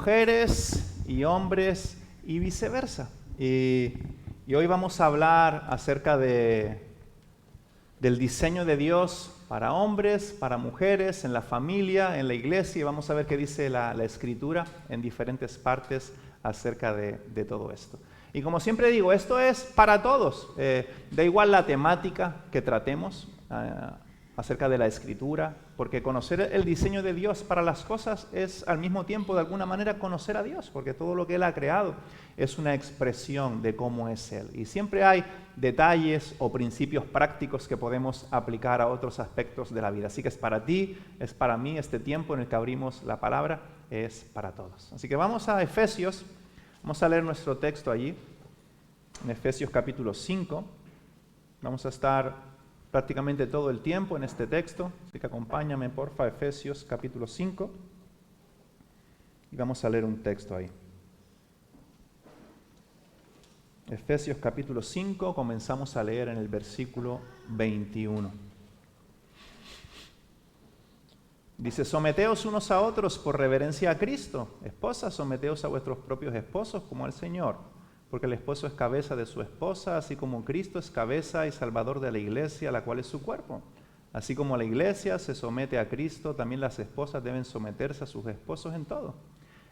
mujeres y hombres y viceversa. Y hoy vamos a hablar acerca del diseño de Dios para hombres, para mujeres, en la familia, en la iglesia, y vamos a ver qué dice la Escritura en diferentes partes acerca de todo esto. Y como siempre digo, esto es para todos, da igual la temática que tratemos acerca de la Escritura, porque conocer el diseño de Dios para las cosas es al mismo tiempo de alguna manera conocer a Dios, porque todo lo que Él ha creado es una expresión de cómo es Él. Y siempre hay detalles o principios prácticos que podemos aplicar a otros aspectos de la vida. Así que es para ti, es para mí, este tiempo en el que abrimos la palabra es para todos. Así que vamos a Efesios, vamos a leer nuestro texto allí, en Efesios capítulo 5. Vamos a estar prácticamente todo el tiempo en este texto, así que acompáñame porfa, Efesios capítulo 5, y vamos a leer un texto ahí. Efesios capítulo 5, comenzamos a leer en el versículo 21. Dice: someteos unos a otros por reverencia a Cristo. Esposas, someteos a vuestros propios esposos como al Señor. Porque el esposo es cabeza de su esposa, así como Cristo es cabeza y salvador de la iglesia, la cual es su cuerpo. Así como la iglesia se somete a Cristo, también las esposas deben someterse a sus esposos en todo.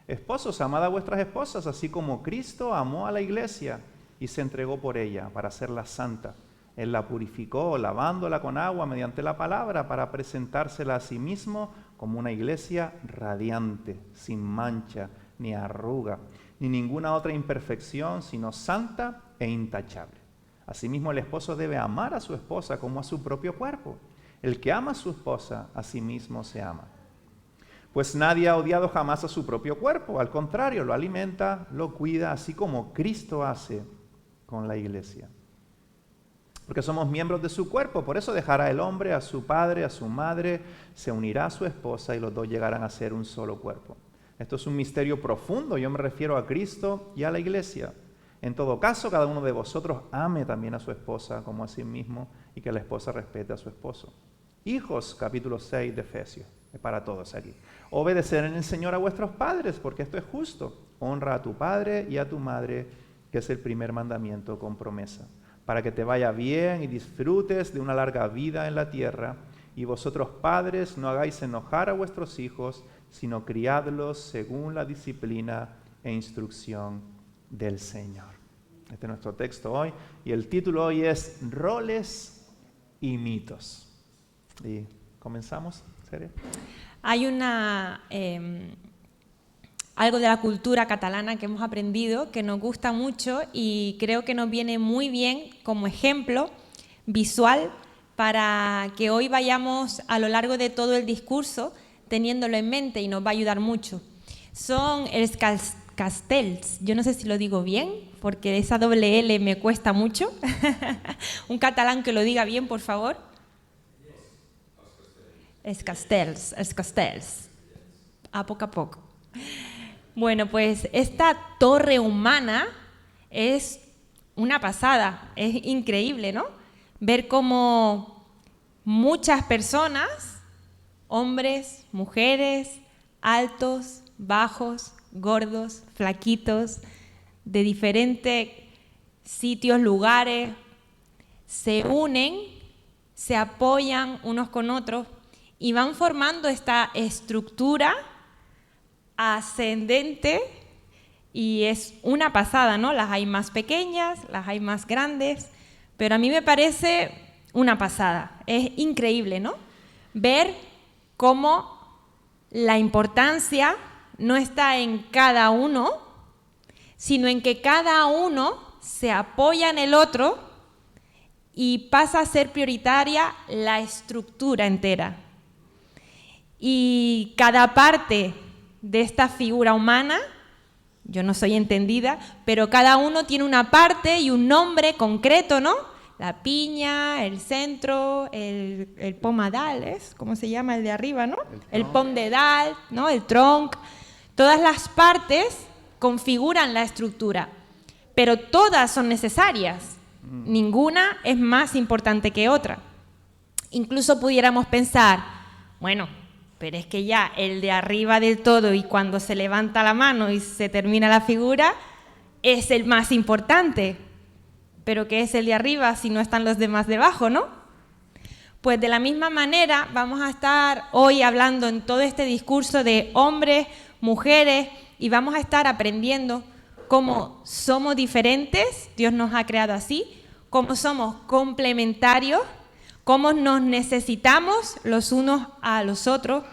Esposos, amad a vuestras esposas, así como Cristo amó a la iglesia y se entregó por ella para hacerla santa. Él la purificó, lavándola con agua mediante la palabra, para presentársela a sí mismo como una iglesia radiante, sin mancha ni arruga, ni ninguna otra imperfección, sino santa e intachable. Asimismo, el esposo debe amar a su esposa como a su propio cuerpo. El que ama a su esposa, a sí mismo se ama. Pues nadie ha odiado jamás a su propio cuerpo, al contrario, lo alimenta, lo cuida, así como Cristo hace con la iglesia. Porque somos miembros de su cuerpo, por eso dejará el hombre a su padre, a su madre, se unirá a su esposa y los dos llegarán a ser un solo cuerpo. Esto es un misterio profundo, yo me refiero a Cristo y a la iglesia. En todo caso, cada uno de vosotros ame también a su esposa como a sí mismo, y que la esposa respete a su esposo. Hijos, capítulo 6 de Efesios, es para todos aquí. Obedeced en el Señor a vuestros padres, porque esto es justo. Honra a tu padre y a tu madre, que es el primer mandamiento con promesa, para que te vaya bien y disfrutes de una larga vida en la tierra. Y vosotros, padres, no hagáis enojar a vuestros hijos, sino criadlos según la disciplina e instrucción del Señor. Este es nuestro texto hoy, y el título hoy es Roles y mitos. Y comenzamos, ¿serio? Hay algo de la cultura catalana que hemos aprendido que nos gusta mucho y creo que nos viene muy bien como ejemplo visual para que hoy vayamos a lo largo de todo el discurso teniéndolo en mente, y nos va a ayudar mucho. Son els castells. Yo no sé si lo digo bien, porque esa doble L me cuesta mucho. Un catalán que lo diga bien, por favor. Els castells. A poco. Bueno, pues esta torre humana es una pasada, es increíble, ¿no? Ver cómo muchas personas, hombres, mujeres, altos, bajos, gordos, flaquitos, de diferentes sitios, lugares, se unen, se apoyan unos con otros y van formando esta estructura ascendente, y es una pasada, ¿no? Las hay más pequeñas, las hay más grandes, pero a mí me parece una pasada. Es increíble, ¿no? Ver cómo la importancia no está en cada uno, sino en que cada uno se apoya en el otro y pasa a ser prioritaria la estructura entera. Y cada parte de esta figura humana, yo no soy entendida, pero cada uno tiene una parte y un nombre concreto, ¿no? La piña, el centro, el pomadal, ¿es? ¿Cómo se llama el de arriba, no? El pom de dalt, ¿no? El tronc. Todas las partes configuran la estructura, pero todas son necesarias. Ninguna es más importante que otra. Incluso pudiéramos pensar, bueno, pero es que ya el de arriba del todo y cuando se levanta la mano y se termina la figura es el más importante. Pero ¿qué es el de arriba si no están los demás debajo, no? Pues de la misma manera vamos a estar hoy hablando en todo este discurso de hombres, mujeres, y vamos a estar aprendiendo cómo somos diferentes, Dios nos ha creado así, cómo somos complementarios, cómo nos necesitamos los unos a los otros,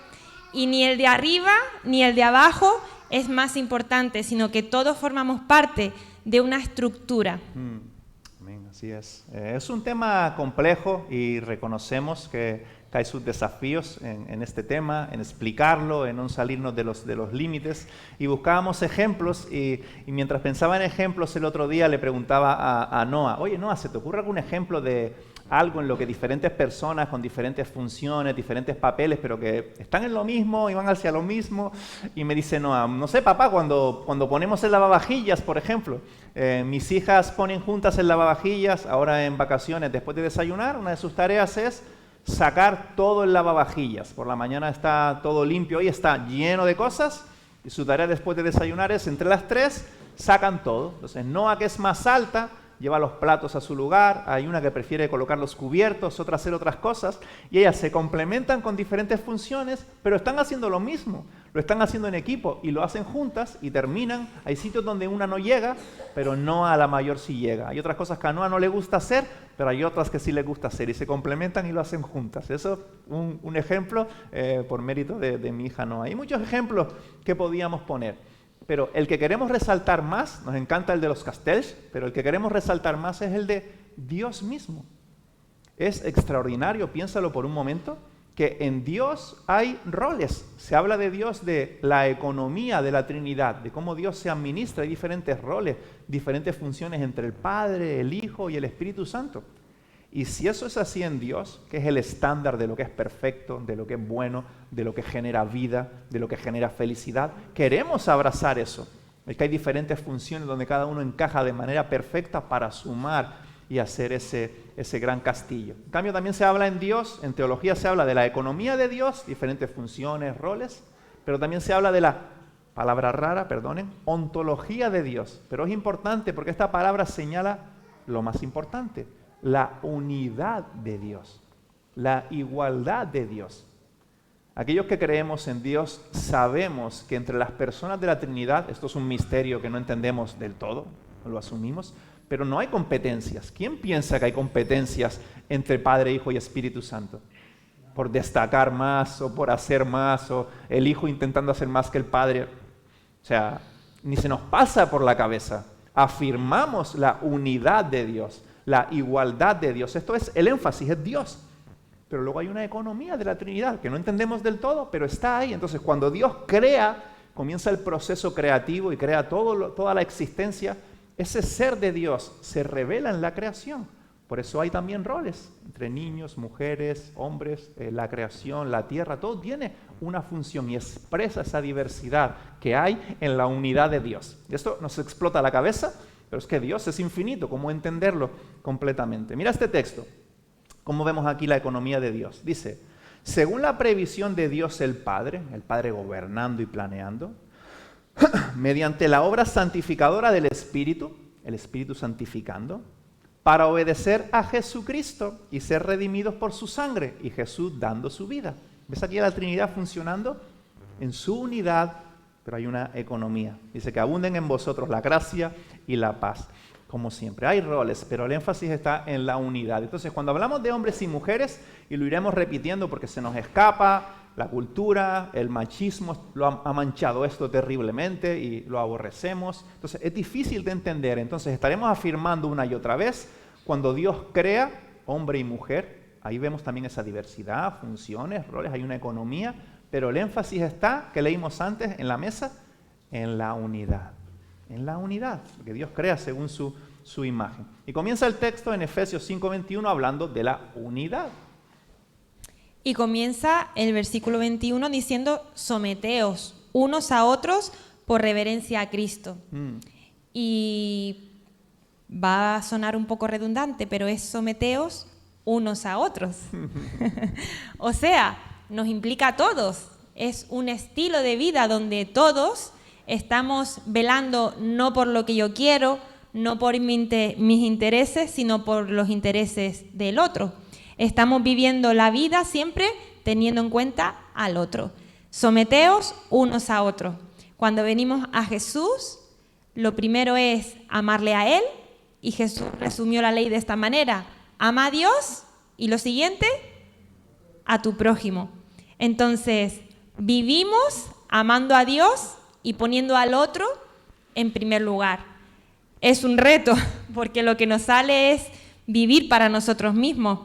y ni el de arriba ni el de abajo es más importante, sino que todos formamos parte de una estructura. Amén, así es. Es un tema complejo y reconocemos que hay sus desafíos en este tema, en explicarlo, en no salirnos de los límites. Y buscábamos ejemplos y mientras pensaba en ejemplos el otro día le preguntaba a Noah, oye Noah, ¿se te ocurre algún ejemplo de algo en lo que diferentes personas con diferentes funciones, diferentes papeles, pero que están en lo mismo y van hacia lo mismo? Y me dice Noah, no sé papá, cuando ponemos el lavavajillas, por ejemplo, mis hijas ponen juntas el lavavajillas, ahora en vacaciones, después de desayunar, una de sus tareas es sacar todo el lavavajillas. Por la mañana está todo limpio, hoy está lleno de cosas, y su tarea después de desayunar es, entre las tres, sacan todo. Entonces Noah, que es más alta, lleva los platos a su lugar, hay una que prefiere colocar los cubiertos, otra hacer otras cosas, y ellas se complementan con diferentes funciones, pero están haciendo lo mismo, lo están haciendo en equipo y lo hacen juntas y terminan. Hay sitios donde una no llega, pero Noah a la mayor sí llega. Hay otras cosas que a Noah no le gusta hacer, pero hay otras que sí le gusta hacer y se complementan y lo hacen juntas. Eso es un ejemplo por mérito de mi hija Noah. Hay muchos ejemplos que podíamos poner. Pero el que queremos resaltar más, nos encanta el de los castells, pero el que queremos resaltar más es el de Dios mismo. Es extraordinario, piénsalo por un momento, que en Dios hay roles. Se habla de Dios, de la economía de la Trinidad, de cómo Dios se administra, hay diferentes roles, diferentes funciones entre el Padre, el Hijo y el Espíritu Santo. Y si eso es así en Dios, que es el estándar de lo que es perfecto, de lo que es bueno, de lo que genera vida, de lo que genera felicidad, queremos abrazar eso. Es que hay diferentes funciones donde cada uno encaja de manera perfecta para sumar y hacer ese gran castillo. En cambio, también se habla en Dios, en teología se habla de la economía de Dios, diferentes funciones, roles, pero también se habla de la, palabra rara, perdonen, ontología de Dios. Pero es importante porque esta palabra señala lo más importante: la unidad de Dios, la igualdad de Dios. Aquellos que creemos en Dios sabemos que entre las personas de la Trinidad, esto es un misterio que no entendemos del todo, lo asumimos, pero no hay competencias. ¿Quién piensa que hay competencias entre Padre, Hijo y Espíritu Santo? Por destacar más o por hacer más, o el Hijo intentando hacer más que el Padre. O sea, ni se nos pasa por la cabeza. Afirmamos la unidad de Dios, la igualdad de Dios. Esto es el énfasis, es Dios. Pero luego hay una economía de la Trinidad que no entendemos del todo, pero está ahí. Entonces, cuando Dios crea, comienza el proceso creativo y crea toda la existencia. Ese ser de Dios se revela en la creación. Por eso hay también roles entre niños, mujeres, hombres, la creación, la tierra. Todo tiene una función y expresa esa diversidad que hay en la unidad de Dios. Esto nos explota la cabeza, pero es que Dios es infinito. ¿Cómo entenderlo completamente? Mira este texto. ¿Cómo vemos aquí la economía de Dios? Dice, según la previsión de Dios el Padre gobernando y planeando, mediante la obra santificadora del Espíritu, el Espíritu santificando, para obedecer a Jesucristo y ser redimidos por su sangre, y Jesús dando su vida. ¿Ves aquí a la Trinidad funcionando en su unidad, pero hay una economía? Dice que abunden en vosotros la gracia y la paz. Como siempre, hay roles, pero el énfasis está en la unidad. Entonces, cuando hablamos de hombres y mujeres, y lo iremos repitiendo porque se nos escapa, la cultura, el machismo ha manchado esto terriblemente y lo aborrecemos. Entonces, es difícil de entender. Entonces, estaremos afirmando una y otra vez, cuando Dios crea hombre y mujer, ahí vemos también esa diversidad, funciones, roles, hay una economía, pero el énfasis está, que leímos antes en la mesa, en la unidad. En la unidad, porque Dios crea según su imagen. Y comienza el texto en Efesios 5:21 hablando de la unidad. Y comienza el versículo 21 diciendo, someteos unos a otros por reverencia a Cristo. Y va a sonar un poco redundante, pero es someteos unos a otros. O sea, nos implica a todos. es un estilo de vida donde todos estamos velando no por lo que yo quiero, no por mis intereses, sino por los intereses del otro. Estamos viviendo la vida siempre teniendo en cuenta al otro. Someteos unos a otros. Cuando venimos a Jesús, lo primero es amarle a Él, y Jesús resumió la ley de esta manera: ama a Dios y lo siguiente, a tu prójimo. Entonces, vivimos amando a Dios y poniendo al otro en primer lugar. Es un reto, porque lo que nos sale es vivir para nosotros mismos.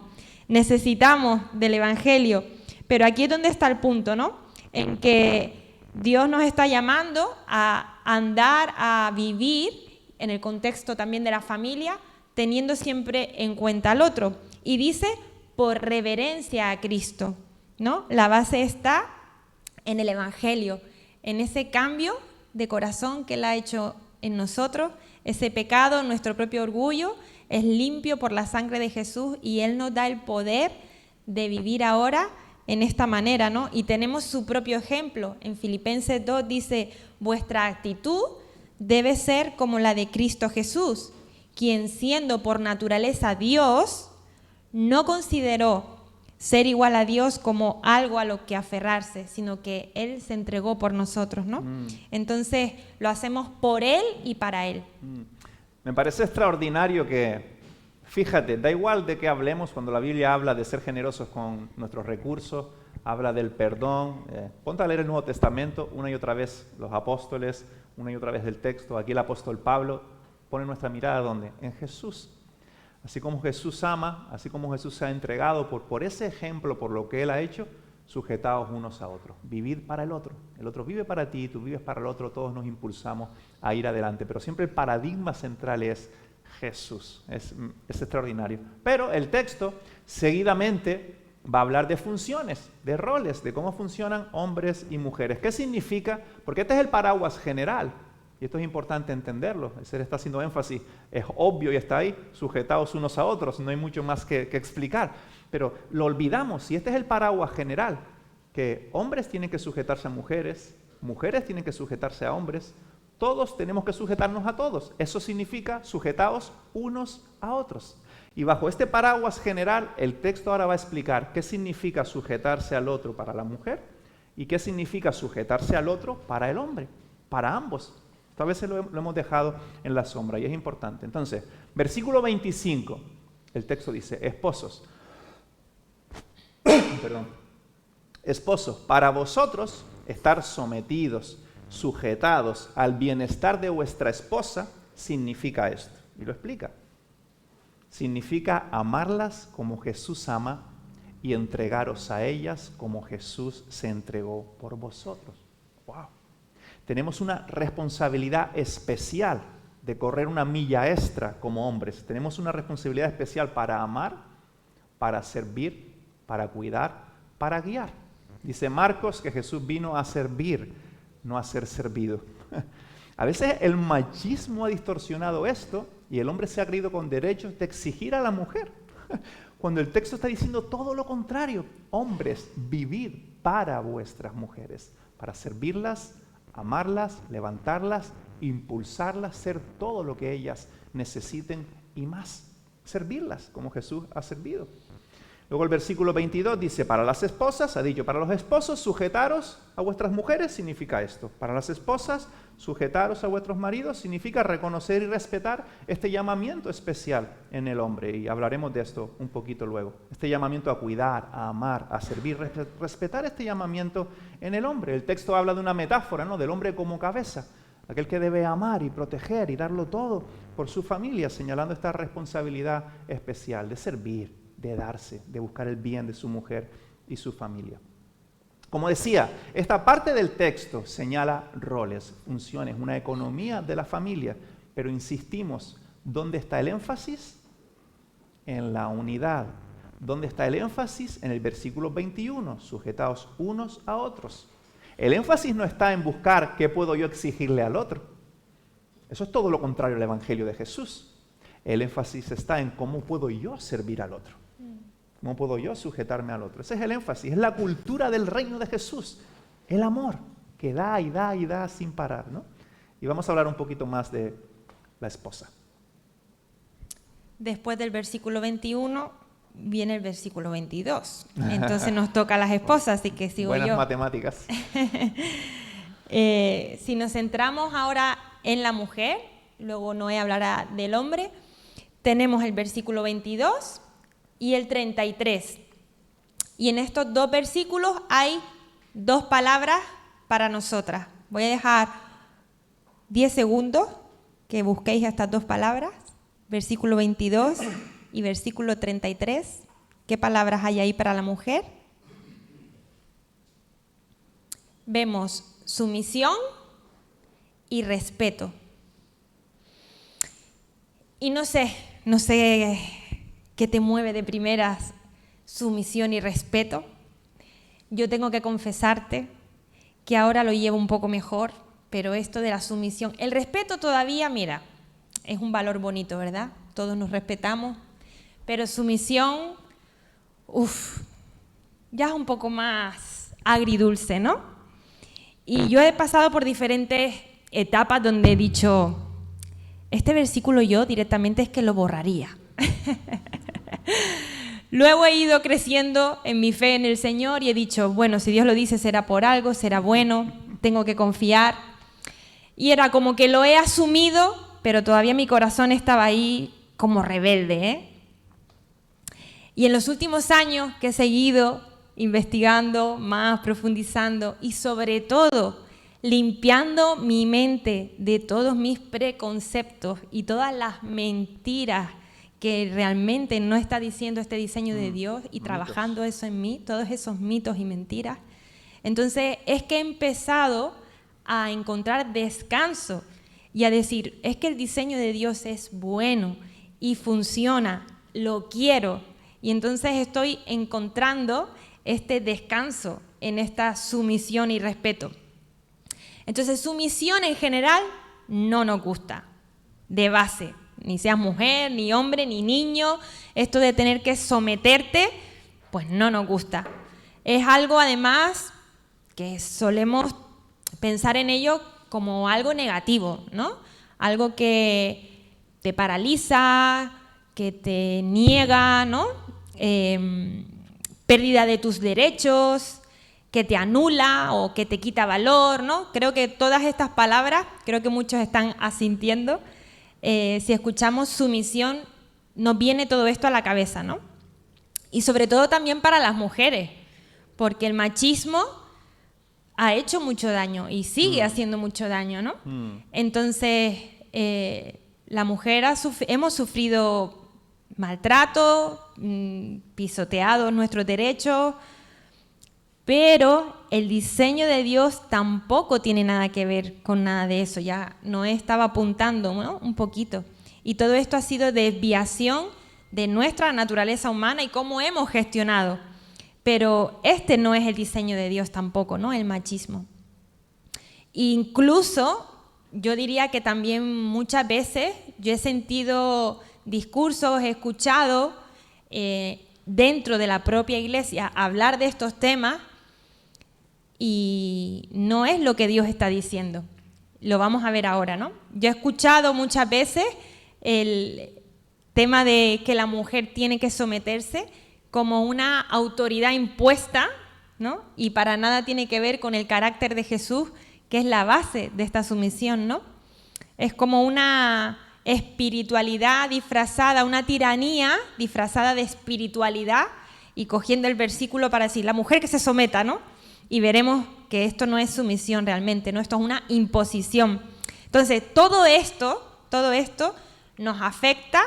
Necesitamos del Evangelio, pero aquí es donde está el punto, ¿no? En que Dios nos está llamando a andar, a vivir, en el contexto también de la familia, teniendo siempre en cuenta al otro. Y dice, por reverencia a Cristo, ¿no? La base está en el Evangelio, en ese cambio de corazón que Él ha hecho en nosotros. Ese pecado, nuestro propio orgullo, es limpio por la sangre de Jesús, y Él nos da el poder de vivir ahora en esta manera, ¿no? Y tenemos su propio ejemplo. En Filipenses 2 dice, vuestra actitud debe ser como la de Cristo Jesús, quien siendo por naturaleza Dios, no consideró ser igual a Dios como algo a lo que aferrarse, sino que Él se entregó por nosotros, ¿no? Entonces, lo hacemos por Él y para Él. Me parece extraordinario que, fíjate, da igual de qué hablemos, cuando la Biblia habla de ser generosos con nuestros recursos, habla del perdón. Ponte a leer el Nuevo Testamento una y otra vez, los apóstoles, una y otra vez del texto. Aquí el apóstol Pablo pone nuestra mirada ¿dónde? En Jesús. Así como Jesús ama, así como Jesús se ha entregado por ese ejemplo, por lo que Él ha hecho, sujetados unos a otros. Vivir para el otro. El otro vive para ti, tú vives para el otro, todos nos impulsamos a ir adelante. Pero siempre el paradigma central es Jesús. Es extraordinario. Pero el texto seguidamente va a hablar de funciones, de roles, de cómo funcionan hombres y mujeres. ¿Qué significa? Porque este es el paraguas general. Y esto es importante entenderlo. El ser está haciendo énfasis, es obvio y está ahí, sujetados unos a otros, no hay mucho más que explicar. Pero lo olvidamos, y este es el paraguas general, que hombres tienen que sujetarse a mujeres, mujeres tienen que sujetarse a hombres, todos tenemos que sujetarnos a todos. Eso significa sujetaos unos a otros. Y bajo este paraguas general, el texto ahora va a explicar qué significa sujetarse al otro para la mujer y qué significa sujetarse al otro para el hombre, para ambos. A veces lo hemos dejado en la sombra y es importante. Entonces, versículo 25, el texto dice, esposos, esposos, para vosotros estar sometidos, sujetados al bienestar de vuestra esposa, significa esto. Y lo explica. Significa amarlas como Jesús ama y entregaros a ellas como Jesús se entregó por vosotros. ¡Wow! Tenemos una responsabilidad especial de correr una milla extra como hombres. Tenemos una responsabilidad especial para amar, para servir, para cuidar, para guiar. Dice Marcos que Jesús vino a servir, no a ser servido. A veces el machismo ha distorsionado esto y el hombre se ha creído con derechos de exigir a la mujer. Cuando el texto está diciendo todo lo contrario. Hombres, vivid para vuestras mujeres, para servirlas, amarlas, levantarlas, impulsarlas, ser todo lo que ellas necesiten y más. Servirlas como Jesús ha servido. Luego el versículo 22 dice, para las esposas, ha dicho, para los esposos, sujetaros a vuestras mujeres, significa esto. Para las esposas, sujetaros a vuestros maridos, significa reconocer y respetar este llamamiento especial en el hombre. Y hablaremos de esto un poquito luego. Este llamamiento a cuidar, a amar, a servir, respetar este llamamiento en el hombre. El texto habla de una metáfora, ¿no? Del hombre como cabeza. Aquel que debe amar y proteger y darlo todo por su familia, señalando esta responsabilidad especial de servir, de darse, de buscar el bien de su mujer y su familia. Como decía, esta parte del texto señala roles, funciones, una economía de la familia, pero insistimos, ¿dónde está el énfasis? En la unidad. ¿Dónde está el énfasis? En el versículo 21, sujetaos unos a otros. El énfasis no está en buscar qué puedo yo exigirle al otro. Eso es todo lo contrario al Evangelio de Jesús. El énfasis está en cómo puedo yo servir al otro. ¿Cómo puedo yo sujetarme al otro? Ese es el énfasis, es la cultura del reino de Jesús. El amor, que da y da y da sin parar, ¿no? Y vamos a hablar un poquito más de la esposa. Después del versículo 21 viene el versículo 22. Entonces nos toca a las esposas, así que sigo Buenas yo. matemáticas. Si nos centramos ahora en la mujer, luego Noé hablará del hombre, tenemos el versículo 22 y el 33. Y en estos dos versículos hay dos palabras para nosotras. Voy a dejar 10 segundos que busquéis estas dos palabras, versículo 22 y versículo 33. ¿Qué palabras hay ahí para la mujer? Vemos sumisión y respeto. Y no sé qué te mueve de primeras, sumisión y respeto. Yo tengo que confesarte que ahora lo llevo un poco mejor, pero esto de la sumisión, el respeto todavía, mira, es un valor bonito, ¿verdad? Todos nos respetamos, pero sumisión, ya es un poco más agridulce, ¿no? Y yo he pasado por diferentes etapas donde he dicho, este versículo yo directamente es que lo borraría. Luego he ido creciendo en mi fe en el Señor y he dicho, bueno, si Dios lo dice será por algo, será bueno, tengo que confiar. Y era como que lo he asumido, pero todavía mi corazón estaba ahí como rebelde, ¿eh? Y en los últimos años que he seguido investigando más, profundizando y sobre todo limpiando mi mente de todos mis preconceptos y todas las mentiras que realmente no está diciendo este diseño de Dios y trabajando eso en mí, todos esos mitos y mentiras. Entonces es que he empezado a encontrar descanso y a decir, es que el diseño de Dios es bueno y funciona, lo quiero. Y entonces estoy encontrando este descanso en esta sumisión y respeto. Entonces sumisión en general no nos gusta, de base. Ni seas mujer, ni hombre, ni niño, esto de tener que someterte, pues no nos gusta. Es algo además que solemos pensar en ello como algo negativo, ¿no? Algo que te paraliza, que te niega, ¿no? Pérdida de tus derechos, que te anula o que te quita valor, ¿no? Creo que todas estas palabras, creo que muchos están asintiendo. Si escuchamos sumisión, nos viene todo esto a la cabeza, ¿no? Y sobre todo también para las mujeres, porque el machismo ha hecho mucho daño y sigue haciendo mucho daño, ¿no? Entonces, la mujer hemos sufrido maltrato, pisoteados nuestros derechos, pero el diseño de Dios tampoco tiene nada que ver con nada de eso. Ya Noé estaba apuntando, ¿no? Un poquito. Y todo esto ha sido desviación de nuestra naturaleza humana y cómo hemos gestionado. Pero este no es el diseño de Dios tampoco, ¿no? El machismo. Incluso, yo diría que también muchas veces yo he sentido discursos, he escuchado dentro de la propia iglesia hablar de estos temas y no es lo que Dios está diciendo. Lo vamos a ver ahora, ¿no? Yo he escuchado muchas veces el tema de que la mujer tiene que someterse como una autoridad impuesta, ¿no? Y para nada tiene que ver con el carácter de Jesús, que es la base de esta sumisión, ¿no? Es como una espiritualidad disfrazada, una tiranía disfrazada de espiritualidad y cogiendo el versículo para decir, la mujer que se someta, ¿no? Y veremos que esto no es sumisión realmente, ¿no? Esto es una imposición. Entonces, todo esto nos afecta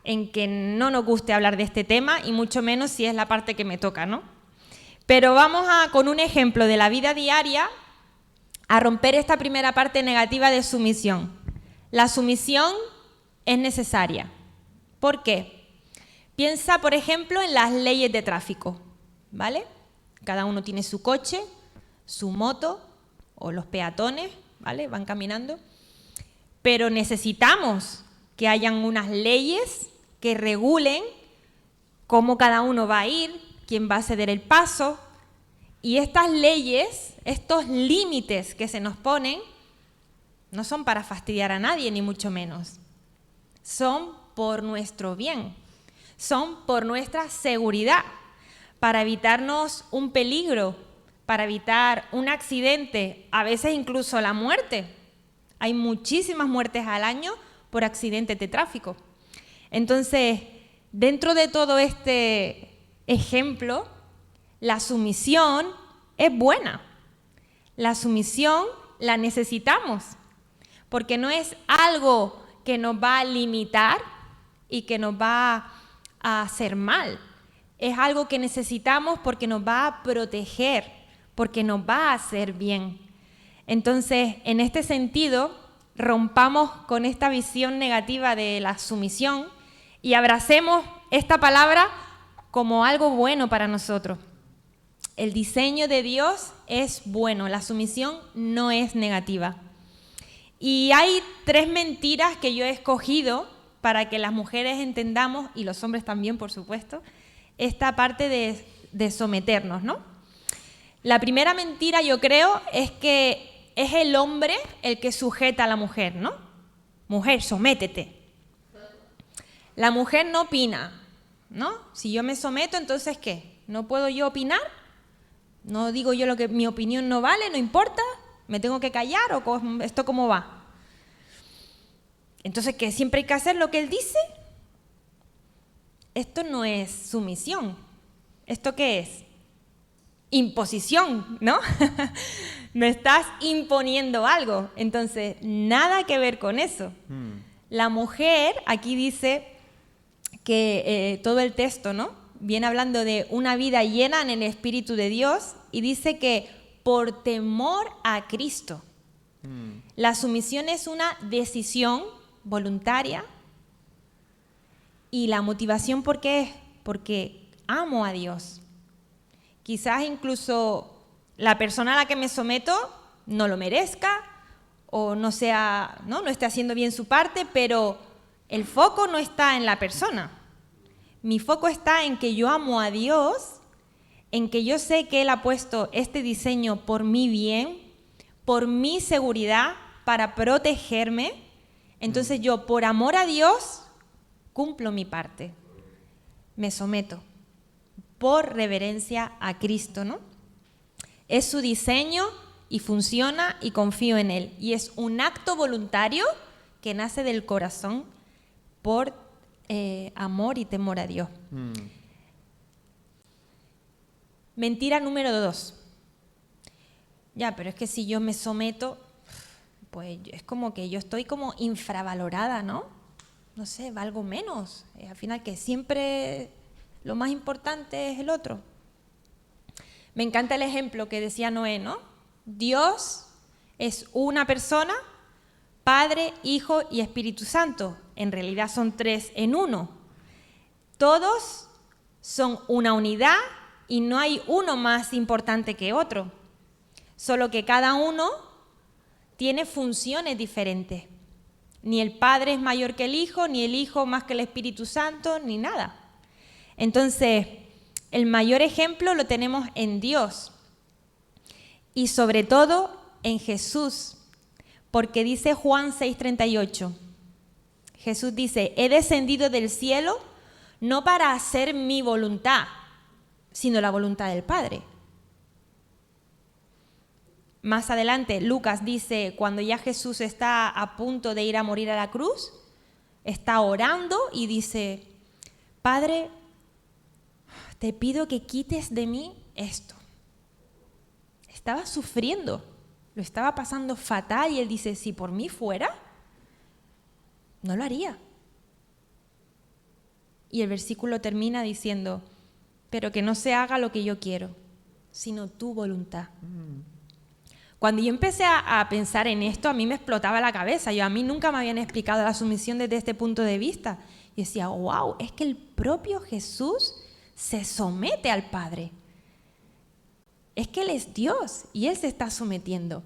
en que no nos guste hablar de este tema y mucho menos si es la parte que me toca, ¿no? Pero vamos con un ejemplo de la vida diaria a romper esta primera parte negativa de sumisión. La sumisión es necesaria. ¿Por qué? Piensa, por ejemplo, en las leyes de tráfico, ¿vale? Cada uno tiene su coche, su moto o los peatones, ¿vale? Van caminando. Pero necesitamos que hayan unas leyes que regulen cómo cada uno va a ir, quién va a ceder el paso. Y estas leyes, estos límites que se nos ponen, no son para fastidiar a nadie, ni mucho menos. Son por nuestro bien, son por nuestra seguridad, para evitarnos un peligro, para evitar un accidente, a veces incluso la muerte. Hay muchísimas muertes al año por accidentes de tráfico. Entonces, dentro de todo este ejemplo, la sumisión es buena. La sumisión la necesitamos, porque no es algo que nos va a limitar y que nos va a hacer mal. Es algo que necesitamos porque nos va a proteger, porque nos va a hacer bien. Entonces, en este sentido, rompamos con esta visión negativa de la sumisión y abracemos esta palabra como algo bueno para nosotros. El diseño de Dios es bueno, la sumisión no es negativa. Y hay 3 mentiras que yo he escogido para que las mujeres entendamos, y los hombres también, por supuesto, esta parte de someternos, ¿no? La primera mentira, yo creo, es que es el hombre el que sujeta a la mujer, ¿no? Mujer, sométete. La mujer no opina, ¿no? Si yo me someto, entonces ¿qué? ¿No puedo yo opinar? ¿No digo yo lo que mi opinión no vale, no importa? ¿Me tengo que callar o esto cómo va? Entonces, ¿qué? ¿Siempre hay que hacer lo que él dice? Esto no es sumisión. ¿Esto qué es? Imposición, ¿no? Me estás imponiendo algo. Entonces, nada que ver con eso. La mujer, aquí dice que todo el texto, ¿no? Viene hablando de una vida llena en el Espíritu de Dios y dice que por temor a Cristo. La sumisión es una decisión voluntaria y la motivación, ¿por qué es? Porque amo a Dios. Quizás incluso la persona a la que me someto no lo merezca o no esté haciendo bien su parte, pero el foco no está en la persona. Mi foco está en que yo amo a Dios, en que yo sé que Él ha puesto este diseño por mi bien, por mi seguridad, para protegerme. Entonces yo, por amor a Dios, cumplo mi parte. Me someto por reverencia a Cristo, ¿no? Es su diseño y funciona y confío en Él. Y es un acto voluntario que nace del corazón por amor y temor a Dios. Mentira número 2. Ya, pero es que si yo me someto, pues es como que yo estoy como infravalorada, ¿no? No sé, valgo menos. Al final que siempre lo más importante es el otro. Me encanta el ejemplo que decía Noé, ¿no? Dios es una persona, Padre, Hijo y Espíritu Santo. En realidad son 3 en 1. Todos son una unidad y no hay uno más importante que otro. Solo que cada uno tiene funciones diferentes. Ni el Padre es mayor que el Hijo, ni el Hijo más que el Espíritu Santo, ni nada. Entonces, el mayor ejemplo lo tenemos en Dios y sobre todo en Jesús, porque dice Juan 6:38, Jesús dice, he descendido del cielo no para hacer mi voluntad, sino la voluntad del Padre. Más adelante, Lucas dice, cuando ya Jesús está a punto de ir a morir a la cruz, está orando y dice, Padre, te pido que quites de mí esto. Estaba sufriendo, lo estaba pasando fatal y él dice, si por mí fuera, no lo haría. Y el versículo termina diciendo, pero que no se haga lo que yo quiero, sino tu voluntad. Cuando yo empecé a pensar en esto, a mí me explotaba la cabeza. A mí nunca me habían explicado la sumisión desde este punto de vista. Y decía, wow, es que el propio Jesús se somete al Padre. Es que Él es Dios y Él se está sometiendo.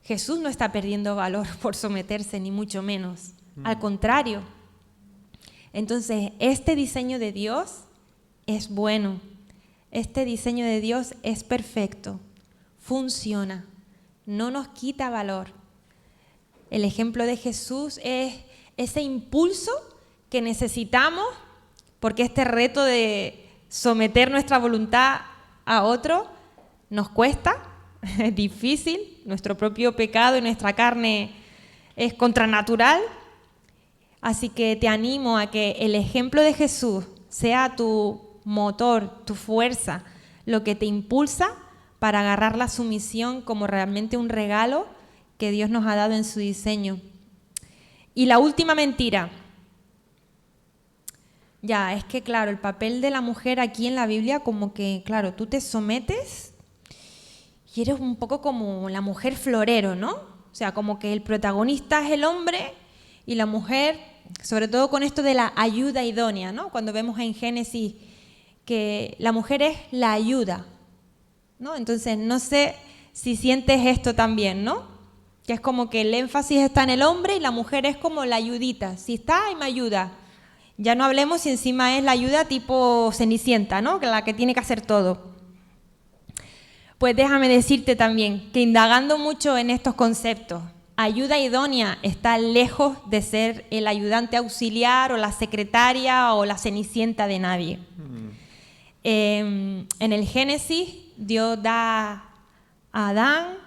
Jesús no está perdiendo valor por someterse, ni mucho menos. Al contrario. Entonces, este diseño de Dios es bueno. este diseño de Dios es perfecto, funciona, no nos quita valor. El ejemplo de Jesús es ese impulso que necesitamos, porque este reto de someter nuestra voluntad a otro nos cuesta, es difícil, nuestro propio pecado y nuestra carne es contranatural. Así que te animo a que el ejemplo de Jesús sea tu motor, tu fuerza, lo que te impulsa para agarrar la sumisión como realmente un regalo que Dios nos ha dado en su diseño. Y la última mentira. Ya, es que claro, el papel de la mujer aquí en la Biblia como que, claro, tú te sometes y eres un poco como la mujer florero, ¿no? O sea, como que el protagonista es el hombre y la mujer, sobre todo con esto de la ayuda idónea, ¿no? Cuando vemos en Génesis que la mujer es la ayuda, ¿no? Entonces, no sé si sientes esto también, ¿no? Que es como que el énfasis está en el hombre y la mujer es como la ayudita. Si está, y me ayuda. Ya no hablemos si encima es la ayuda tipo Cenicienta, ¿no? Que la que tiene que hacer todo. Pues déjame decirte también que indagando mucho en estos conceptos, ayuda idónea está lejos de ser el ayudante auxiliar o la secretaria o la Cenicienta de nadie. En el Génesis, Dios da a Adán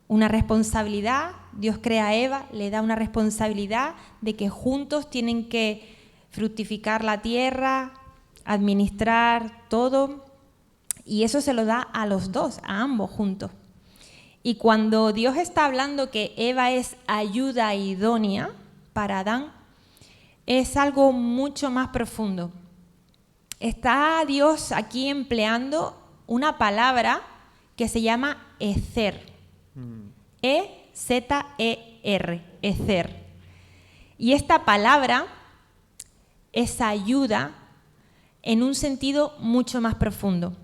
una responsabilidad, Dios crea a Eva, le da una responsabilidad de que juntos tienen que fructificar la tierra, administrar todo, y eso se lo da a los dos, a ambos juntos. Y cuando Dios está hablando que Eva es ayuda idónea para Adán, es algo mucho más profundo. Está Dios aquí empleando una palabra que se llama ezer. E-Z-E-R, ezer. Y esta palabra es ayuda en un sentido mucho más profundo.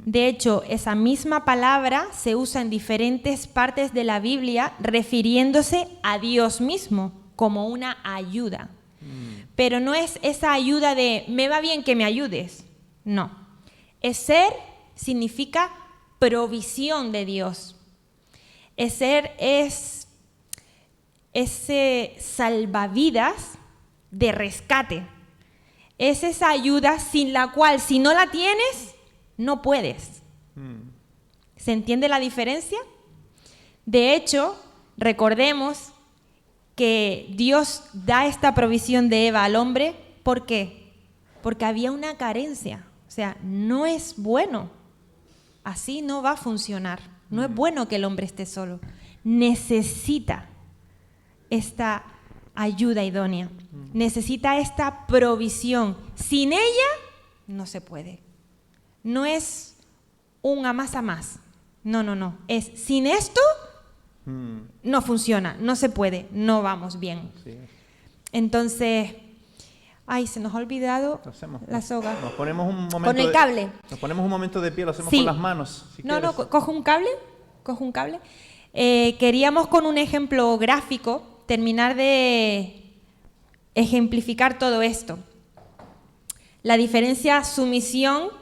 De hecho, esa misma palabra se usa en diferentes partes de la Biblia refiriéndose a Dios mismo como una ayuda. Pero no es esa ayuda de me va bien que me ayudes. No. Ezer significa provisión de Dios. Ezer es ese salvavidas de rescate. Es esa ayuda sin la cual, si no la tienes, no puedes. ¿Se entiende la diferencia? De hecho, recordemos que Dios da esta provisión de Eva al hombre. ¿Por qué? Porque había una carencia. O sea, no es bueno. Así no va a funcionar. No es bueno que el hombre esté solo. Necesita esta ayuda idónea. Necesita esta provisión. Sin ella, no se puede. No es un a más. No. Es sin esto, no funciona, no se puede, no vamos bien. Sí. Entonces, se nos ha olvidado la soga. Nos ponemos un momento con el cable. Nos ponemos un momento de pie, lo hacemos sí. con las manos. Si no, cojo un cable. Queríamos con un ejemplo gráfico terminar de ejemplificar todo esto. La diferencia sumisión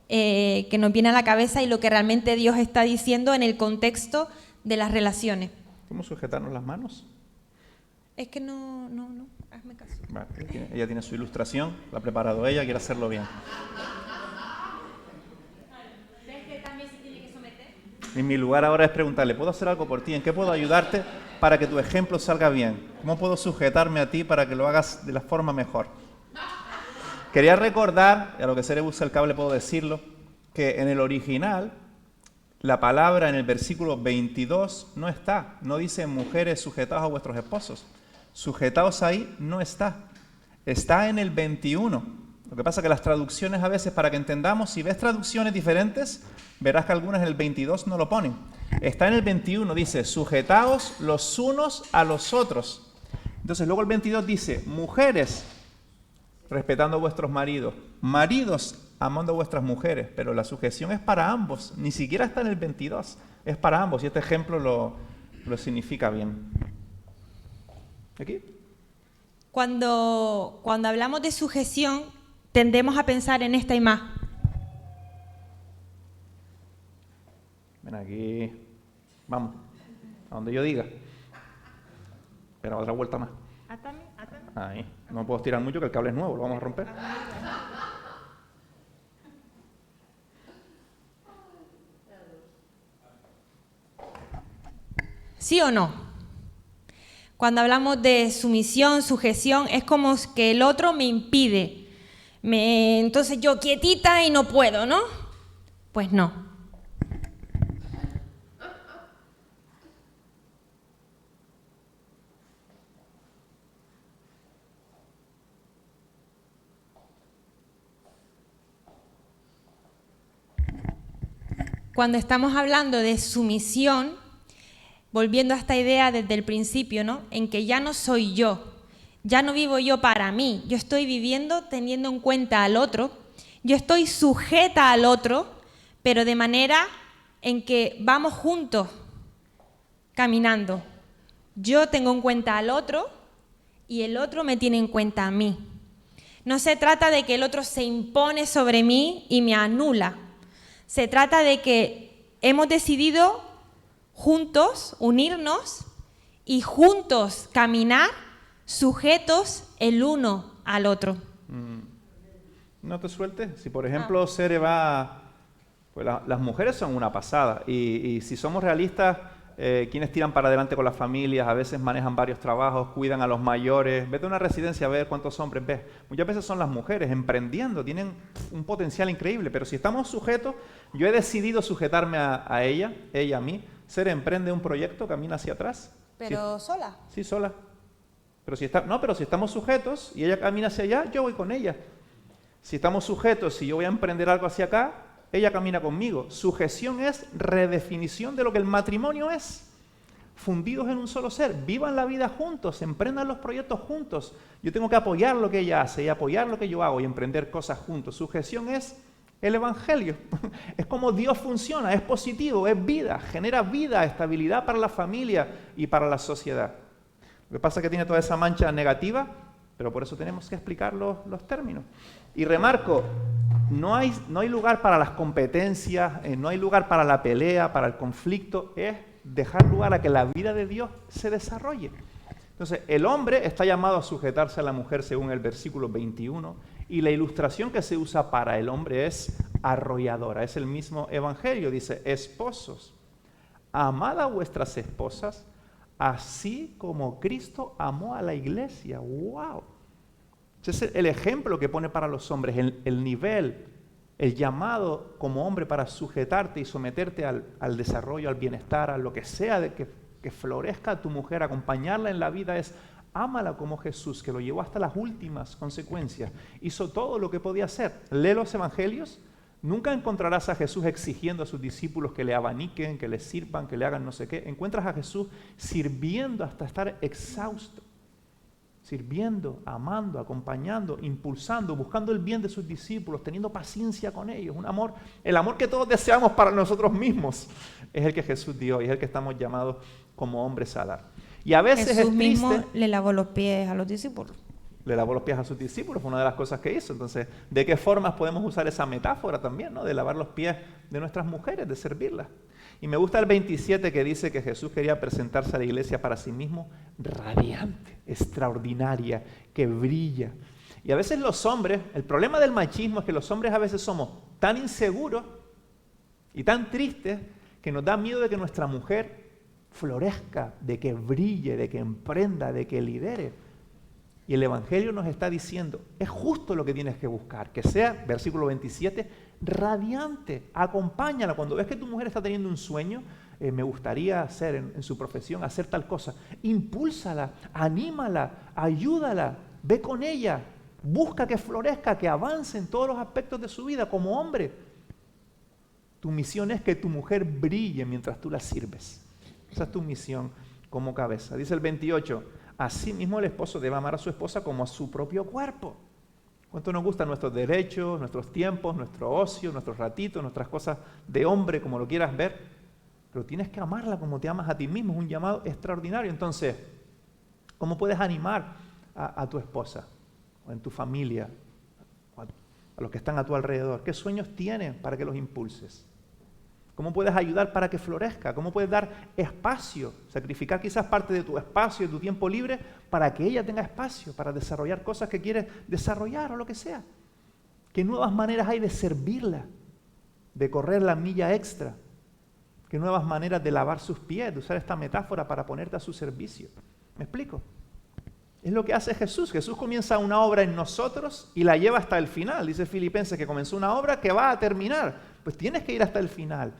que nos viene a la cabeza y lo que realmente Dios está diciendo en el contexto de las relaciones. ¿Cómo sujetarnos las manos? Es que no, hazme caso. Vale, ella tiene su ilustración, la ha preparado ella, quiere hacerlo bien. ¿Ves que también se tiene que someter? En mi lugar ahora es preguntarle, ¿puedo hacer algo por ti? ¿En qué puedo ayudarte para que tu ejemplo salga bien? ¿Cómo puedo sujetarme a ti para que lo hagas de la forma mejor? Quería recordar, a lo que Cere usa el cable puedo decirlo, que en el original la palabra en el versículo 22 no está. No dice mujeres sujetadas a vuestros esposos. Sujetaos ahí no está. Está en el 21. Lo que pasa es que las traducciones a veces, para que entendamos, si ves traducciones diferentes, verás que algunas en el 22 no lo ponen. Está en el 21, dice, sujetaos los unos a los otros. Entonces luego el 22 dice, mujeres, respetando a vuestros maridos, maridos, amando a vuestras mujeres, pero la sujeción es para ambos, ni siquiera está en el 22, es para ambos, y este ejemplo lo significa bien. ¿Aquí? Cuando hablamos de sujeción, tendemos a pensar en esta imagen. Ven aquí. Vamos. A donde yo diga. Espera, otra vuelta más. Atame. Ahí. No puedo estirar mucho que el cable es nuevo. Lo vamos a romper. ¿Sí o no? Cuando hablamos de sumisión, sujeción, es como que el otro me impide. Entonces yo quietita y no puedo, ¿no? Pues no. Cuando estamos hablando de sumisión, volviendo a esta idea desde el principio, ¿no? En que ya no soy yo, ya no vivo yo para mí, yo estoy viviendo teniendo en cuenta al otro, yo estoy sujeta al otro, pero de manera en que vamos juntos caminando. Yo tengo en cuenta al otro y el otro me tiene en cuenta a mí. No se trata de que el otro se impone sobre mí y me anula. Se trata de que hemos decidido juntos unirnos y juntos caminar sujetos el uno al otro. No te sueltes. Si por ejemplo Cere va... Pues las mujeres son una pasada y si somos realistas, quienes tiran para adelante con las familias, a veces manejan varios trabajos, cuidan a los mayores. Vete a una residencia a ver cuántos hombres ves. Muchas veces son las mujeres emprendiendo, tienen un potencial increíble, pero si estamos sujetos, yo he decidido sujetarme a ella a mí. Cere emprende un proyecto, camina hacia atrás. ¿Pero sola? Sí, sola. Pero si estamos sujetos y ella camina hacia allá, yo voy con ella. Si estamos sujetos y yo voy a emprender algo hacia acá, ella camina conmigo. Sujeción es redefinición de lo que el matrimonio es. Fundidos en un solo ser. Vivan la vida juntos, emprendan los proyectos juntos. Yo tengo que apoyar lo que ella hace y apoyar lo que yo hago y emprender cosas juntos. Sujeción es el evangelio. Es como Dios funciona, es positivo, es vida, genera vida, estabilidad para la familia y para la sociedad. Lo que pasa es que tiene toda esa mancha negativa, pero por eso tenemos que explicar los términos. Y remarco, no hay lugar para las competencias, no hay lugar para la pelea, para el conflicto, es dejar lugar a que la vida de Dios se desarrolle. Entonces, el hombre está llamado a sujetarse a la mujer según el versículo 21, y la ilustración que se usa para el hombre es arrolladora, es el mismo evangelio, dice, esposos, amad a vuestras esposas, así como Cristo amó a la iglesia. ¡Wow! Ese es el ejemplo que pone para los hombres, el nivel, el llamado como hombre para sujetarte y someterte al desarrollo, al bienestar, a lo que sea de que florezca a tu mujer, acompañarla en la vida es ámala como Jesús, que lo llevó hasta las últimas consecuencias. Hizo todo lo que podía hacer. Lee los evangelios, nunca encontrarás a Jesús exigiendo a sus discípulos que le abaniquen, que le sirvan, que le hagan no sé qué. Encuentras a Jesús sirviendo hasta estar exhausto. Sirviendo, amando, acompañando, impulsando, buscando el bien de sus discípulos, teniendo paciencia con ellos. Un amor, el amor que todos deseamos para nosotros mismos, es el que Jesús dio y es el que estamos llamados como hombres a dar. Y a veces Jesús es triste. mismo le lavó los pies a los discípulos. Le lavó los pies a sus discípulos, fue una de las cosas que hizo. Entonces, ¿de qué formas podemos usar esa metáfora también, ¿no? De lavar los pies de nuestras mujeres, de servirlas? Y me gusta el 27 que dice que Jesús quería presentarse a la iglesia para sí mismo radiante, extraordinaria, que brilla. Y a veces los hombres, el problema del machismo es que los hombres a veces somos tan inseguros y tan tristes que nos da miedo de que nuestra mujer florezca, de que brille, de que emprenda, de que lidere. Y el Evangelio nos está diciendo, es justo lo que tienes que buscar, que sea, versículo 27, radiante, acompáñala. Cuando ves que tu mujer está teniendo un sueño, me gustaría hacer en su profesión, hacer tal cosa, impúlsala, anímala, ayúdala, ve con ella, busca que florezca, que avance en todos los aspectos de su vida como hombre. Tu misión es que tu mujer brille mientras tú la sirves. Esa es tu misión como cabeza. Dice el 28, asimismo el esposo debe amar a su esposa como a su propio cuerpo. ¿Cuánto nos gustan nuestros derechos, nuestros tiempos, nuestro ocio, nuestros ratitos, nuestras cosas de hombre, como lo quieras ver? Pero tienes que amarla como te amas a ti mismo, es un llamado extraordinario. Entonces, ¿cómo puedes animar a tu esposa o en tu familia, a los que están a tu alrededor? ¿Qué sueños tienes para que los impulses? ¿Cómo puedes ayudar para que florezca? ¿Cómo puedes dar espacio? Sacrificar quizás parte de tu espacio, de tu tiempo libre, para que ella tenga espacio, para desarrollar cosas que quieres desarrollar o lo que sea. ¿Qué nuevas maneras hay de servirla? De correr la milla extra. ¿Qué nuevas maneras de lavar sus pies? De usar esta metáfora para ponerte a su servicio. ¿Me explico? Es lo que hace Jesús. Jesús comienza una obra en nosotros y la lleva hasta el final. Dice Filipenses que comenzó una obra que va a terminar. Pues tienes que ir hasta el final.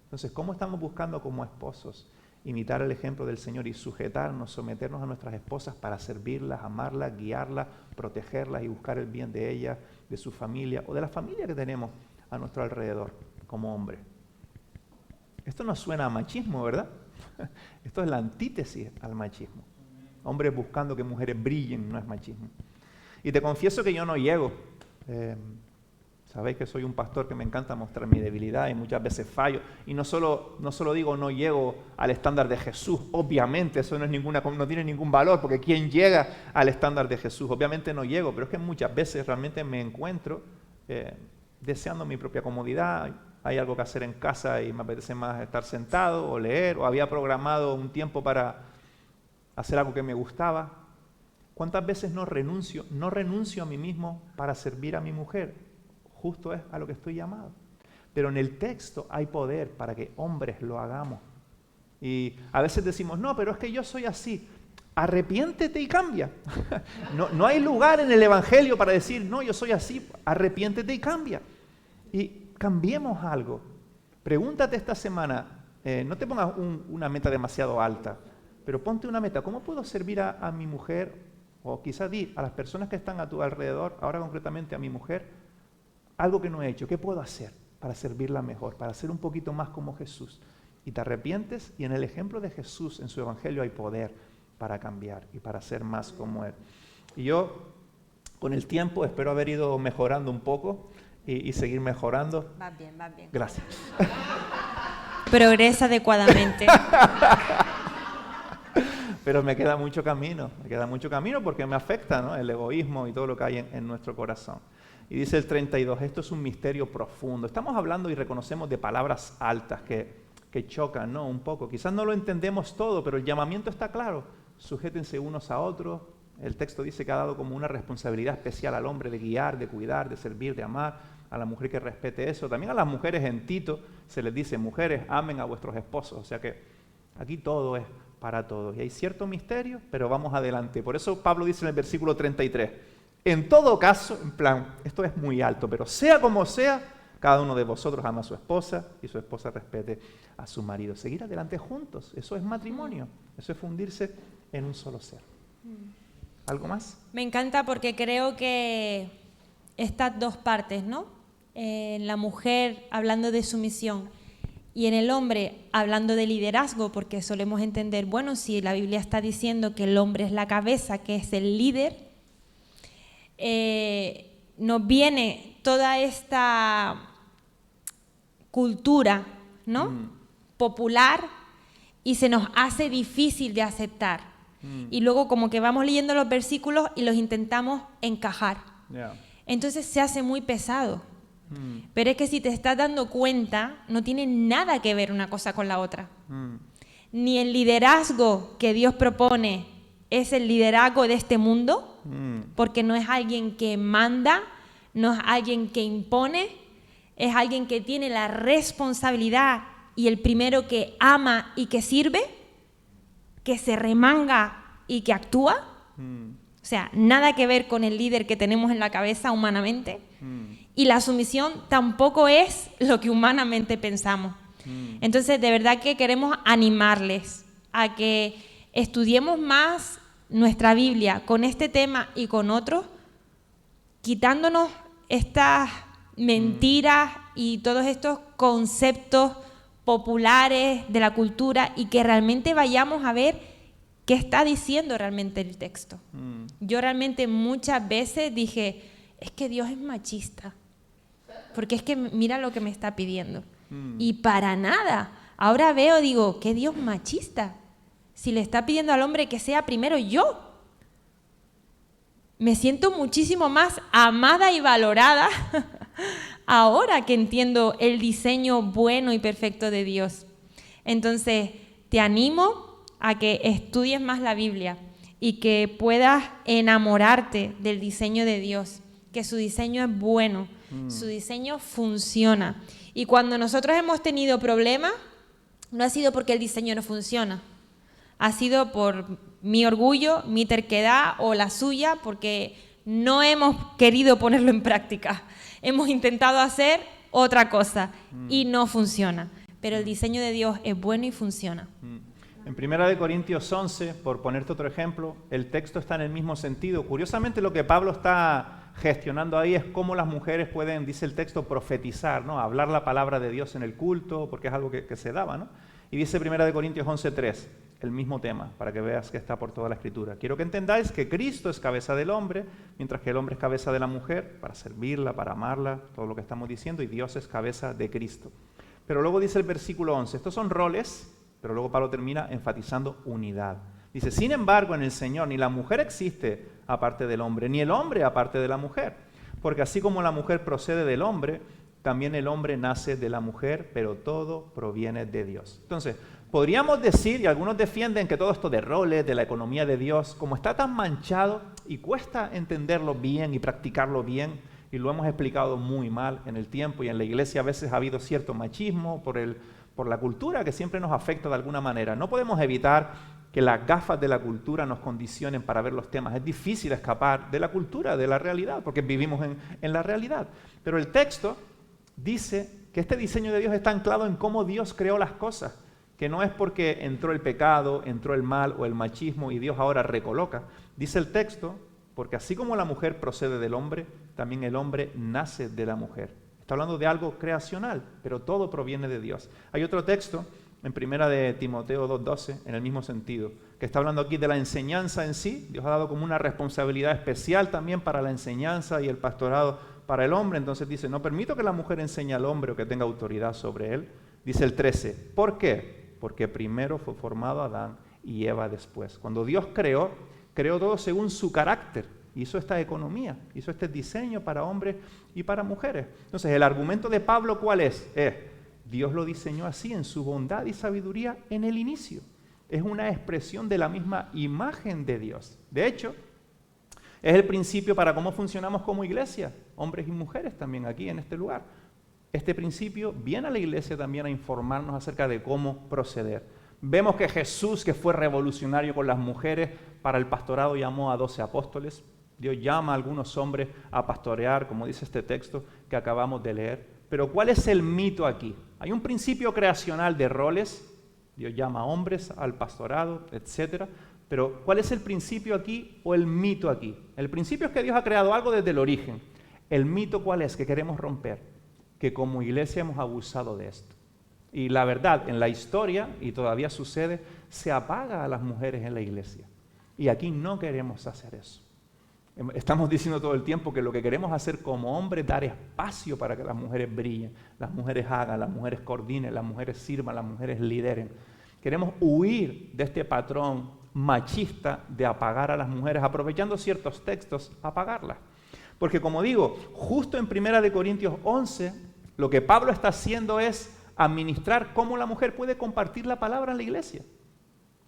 Entonces, ¿cómo estamos buscando como esposos imitar el ejemplo del Señor y sujetarnos, someternos a nuestras esposas para servirlas, amarlas, guiarlas, protegerlas y buscar el bien de ellas, de su familia o de la familia que tenemos a nuestro alrededor como hombres? Esto no suena a machismo, ¿verdad? Esto es la antítesis al machismo. Hombres buscando que mujeres brillen no es machismo. Y te confieso que yo no llego. Sabéis que soy un pastor que me encanta mostrar mi debilidad y muchas veces fallo. Y no solo digo no llego al estándar de Jesús, obviamente eso no tiene ningún valor, porque ¿quién llega al estándar de Jesús? Obviamente no llego, pero es que muchas veces realmente me encuentro deseando mi propia comodidad. Hay algo que hacer en casa y me apetece más estar sentado o leer, o había programado un tiempo para hacer algo que me gustaba. ¿Cuántas veces no renuncio a mí mismo para servir a mi mujer? Justo es a lo que estoy llamado. Pero en el texto hay poder para que hombres lo hagamos. Y a veces decimos, no, pero es que yo soy así. Arrepiéntete y cambia. No hay lugar en el Evangelio para decir, no, yo soy así, arrepiéntete y cambia. Y cambiemos algo. Pregúntate esta semana, no te pongas una meta demasiado alta, pero ponte una meta. ¿Cómo puedo servir a mi mujer? O quizás di a las personas que están a tu alrededor, ahora concretamente a mi mujer, algo que no he hecho. ¿Qué puedo hacer para servirla mejor? Para ser un poquito más como Jesús. Y te arrepientes y en el ejemplo de Jesús, en su Evangelio hay poder para cambiar y para ser más como Él. Y yo, con el tiempo, espero haber ido mejorando un poco y seguir mejorando. Vas bien, vas bien. Gracias. Progresa adecuadamente. Pero me queda mucho camino porque me afecta, ¿no?, el egoísmo y todo lo que hay en nuestro corazón. Y dice el 32, esto es un misterio profundo. Estamos hablando y reconocemos de palabras altas que chocan, ¿no?, un poco. Quizás no lo entendemos todo, pero el llamamiento está claro. Sujétense unos a otros. El texto dice que ha dado como una responsabilidad especial al hombre de guiar, de cuidar, de servir, de amar. A la mujer que respete eso. También a las mujeres en Tito se les dice, mujeres, amen a vuestros esposos. O sea que aquí todo es para todos. Y hay cierto misterio, pero vamos adelante. Por eso Pablo dice en el versículo 33, en todo caso, en plan, esto es muy alto, pero sea como sea, cada uno de vosotros ama a su esposa y su esposa respete a su marido. Seguir adelante juntos, eso es matrimonio, eso es fundirse en un solo ser. ¿Algo más? Me encanta porque creo que estas dos partes, ¿no? En la mujer hablando de sumisión y en el hombre hablando de liderazgo, porque solemos entender, bueno, si la Biblia está diciendo que el hombre es la cabeza, que es el líder, nos viene toda esta cultura, ¿no?, popular, y se nos hace difícil de aceptar. Y luego como que vamos leyendo los versículos y los intentamos encajar. Entonces se hace muy pesado. Pero es que si te estás dando cuenta, no tiene nada que ver una cosa con la otra. Ni el liderazgo que Dios propone es el liderazgo de este mundo, porque no es alguien que manda, no es alguien que impone, es alguien que tiene la responsabilidad y el primero que ama y que sirve, que se remanga y que actúa. O sea, nada que ver con el líder que tenemos en la cabeza humanamente. Y la sumisión tampoco es lo que humanamente pensamos. Entonces, de verdad que queremos animarles a que estudiemos más nuestra Biblia con este tema y con otros, quitándonos estas mentiras y todos estos conceptos populares de la cultura y que realmente vayamos a ver qué está diciendo realmente el texto. Yo realmente muchas veces dije, es que Dios es machista, porque es que mira lo que me está pidiendo. Y para nada. Ahora veo, digo, ¿qué Dios machista? Si le está pidiendo al hombre que sea primero yo. Me siento muchísimo más amada y valorada ahora que entiendo el diseño bueno y perfecto de Dios. Entonces, te animo a que estudies más la Biblia y que puedas enamorarte del diseño de Dios, que su diseño es bueno, su diseño funciona. Y cuando nosotros hemos tenido problemas, no ha sido porque el diseño no funciona, ha sido por mi orgullo, mi terquedad o la suya, porque no hemos querido ponerlo en práctica. Hemos intentado hacer otra cosa y no funciona. Pero el diseño de Dios es bueno y funciona. En 1 Corintios 11, por ponerte otro ejemplo, el texto está en el mismo sentido. Curiosamente, lo que Pablo está gestionando ahí es cómo las mujeres pueden, dice el texto, profetizar, ¿no? Hablar la palabra de Dios en el culto, porque es algo que se daba, ¿no? Y dice 1 Corintios 11:3, el mismo tema, para que veas que está por toda la Escritura. Quiero que entendáis que Cristo es cabeza del hombre, mientras que el hombre es cabeza de la mujer, para servirla, para amarla, todo lo que estamos diciendo, y Dios es cabeza de Cristo. Pero luego dice el versículo 11, estos son roles, pero luego Pablo termina enfatizando unidad. Dice, sin embargo, en el Señor ni la mujer existe aparte del hombre, ni el hombre aparte de la mujer. Porque así como la mujer procede del hombre, también el hombre nace de la mujer, pero todo proviene de Dios. Entonces, podríamos decir, y algunos defienden que todo esto de roles, de la economía de Dios, como está tan manchado y cuesta entenderlo bien y practicarlo bien, y lo hemos explicado muy mal en el tiempo, y en la iglesia a veces ha habido cierto machismo por la cultura que siempre nos afecta de alguna manera. No podemos evitar que las gafas de la cultura nos condicionen para ver los temas. Es difícil escapar de la cultura, de la realidad, porque vivimos en la realidad. Pero el texto dice que este diseño de Dios está anclado en cómo Dios creó las cosas, que no es porque entró el pecado, entró el mal o el machismo y Dios ahora recoloca. Dice el texto, porque así como la mujer procede del hombre, también el hombre nace de la mujer. Está hablando de algo creacional, pero todo proviene de Dios. Hay otro texto en 1 de Timoteo 2:12, en el mismo sentido, que está hablando aquí de la enseñanza en sí. Dios ha dado como una responsabilidad especial también para la enseñanza y el pastorado para el hombre. Entonces dice, no permito que la mujer enseñe al hombre o que tenga autoridad sobre él. Dice el 13, ¿por qué? Porque primero fue formado Adán y Eva después. Cuando Dios creó todo según su carácter. Hizo esta economía, hizo este diseño para hombres y para mujeres. Entonces, el argumento de Pablo, ¿cuál es? Dios lo diseñó así, en su bondad y sabiduría en el inicio. Es una expresión de la misma imagen de Dios. De hecho, es el principio para cómo funcionamos como iglesia, hombres y mujeres también aquí en este lugar. Este principio viene a la iglesia también a informarnos acerca de cómo proceder. Vemos que Jesús, que fue revolucionario con las mujeres, para el pastorado llamó a 12 apóstoles. Dios llama a algunos hombres a pastorear, como dice este texto que acabamos de leer. Pero ¿cuál es el mito aquí? Hay un principio creacional de roles. Dios llama a hombres al pastorado, etc. Pero ¿cuál es el principio aquí o el mito aquí? El principio es que Dios ha creado algo desde el origen. El mito, ¿cuál es? Que queremos romper. Que como iglesia hemos abusado de esto. Y la verdad, en la historia, y todavía sucede, se apaga a las mujeres en la iglesia. Y aquí no queremos hacer eso. Estamos diciendo todo el tiempo que lo que queremos hacer como hombres es dar espacio para que las mujeres brillen, las mujeres hagan, las mujeres coordinen, las mujeres sirvan, las mujeres lideren. Queremos huir de este patrón machista de apagar a las mujeres, aprovechando ciertos textos, apagarlas. Porque como digo, justo en 1 Corintios 11, lo que Pablo está haciendo es administrar cómo la mujer puede compartir la palabra en la iglesia.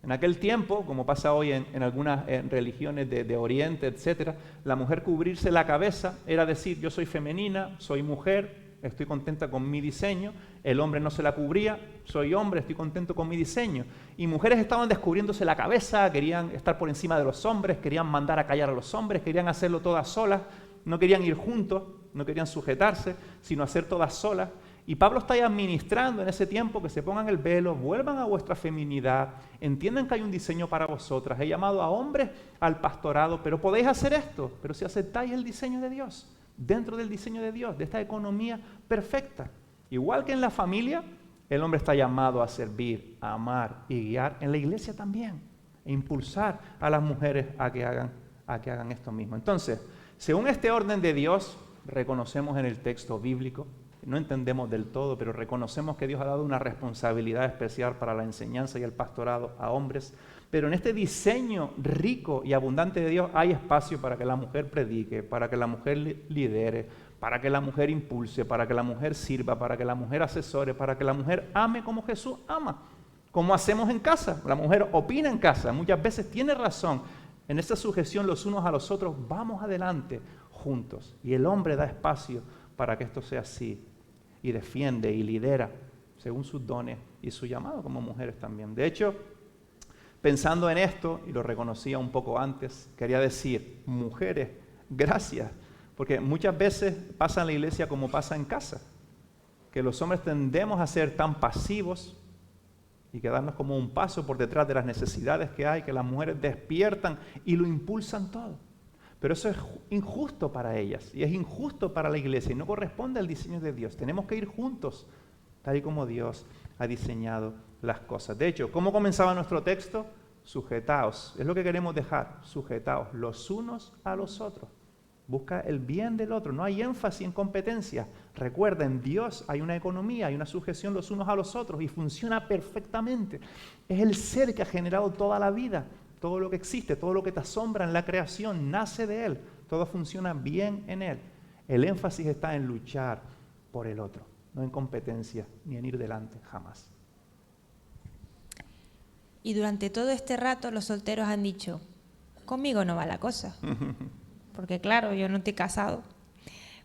En aquel tiempo, como pasa hoy en algunas religiones de Oriente, etc., la mujer cubrirse la cabeza era decir, yo soy femenina, soy mujer, estoy contenta con mi diseño. El hombre no se la cubría, soy hombre, estoy contento con mi diseño. Y mujeres estaban descubriéndose la cabeza, querían estar por encima de los hombres, querían mandar a callar a los hombres, querían hacerlo todas solas, no querían ir juntos, no querían sujetarse, sino hacer todas solas. Y Pablo está ahí administrando en ese tiempo que se pongan el velo, vuelvan a vuestra feminidad, entiendan que hay un diseño para vosotras. He llamado a hombres al pastorado, pero podéis hacer esto, pero si aceptáis el diseño de Dios, dentro del diseño de Dios, de esta economía perfecta. Igual que en la familia, el hombre está llamado a servir, a amar y guiar. En la iglesia también, e impulsar a las mujeres a que hagan esto mismo. Entonces, según este orden de Dios, reconocemos en el texto bíblico, no entendemos del todo, pero reconocemos que Dios ha dado una responsabilidad especial para la enseñanza y el pastorado a hombres, Pero en este diseño rico y abundante de Dios hay espacio para que la mujer predique, para que la mujer lidere, para que la mujer impulse, para que la mujer sirva, para que la mujer asesore, para que la mujer ame como Jesús ama, como hacemos en casa. La mujer opina en casa, muchas veces tiene razón. En esa sujeción los unos a los otros, vamos adelante juntos. Y el hombre da espacio para que esto sea así, y defiende y lidera según sus dones y su llamado como mujeres también. De hecho, pensando en esto, y lo reconocía un poco antes, quería decir, mujeres, gracias, porque muchas veces pasa en la iglesia como pasa en casa, que los hombres tendemos a ser tan pasivos y quedarnos como un paso por detrás de las necesidades que hay, que las mujeres despiertan y lo impulsan todo. Pero eso es injusto para ellas y es injusto para la iglesia y no corresponde al diseño de Dios. Tenemos que ir juntos, tal y como Dios ha diseñado las cosas. De hecho, ¿cómo comenzaba nuestro texto? Sujetaos, es lo que queremos dejar, sujetaos los unos a los otros. Busca el bien del otro, no hay énfasis en competencia. Recuerda, en Dios hay una economía, hay una sujeción los unos a los otros y funciona perfectamente. Es el ser que ha generado toda la vida, todo lo que existe, todo lo que te asombra en la creación, nace de Él. Todo funciona bien en Él. El énfasis está en luchar por el otro, no en competencia ni en ir delante, jamás. Y durante todo este rato los solteros han dicho, conmigo no va la cosa. Porque claro, yo no estoy casado.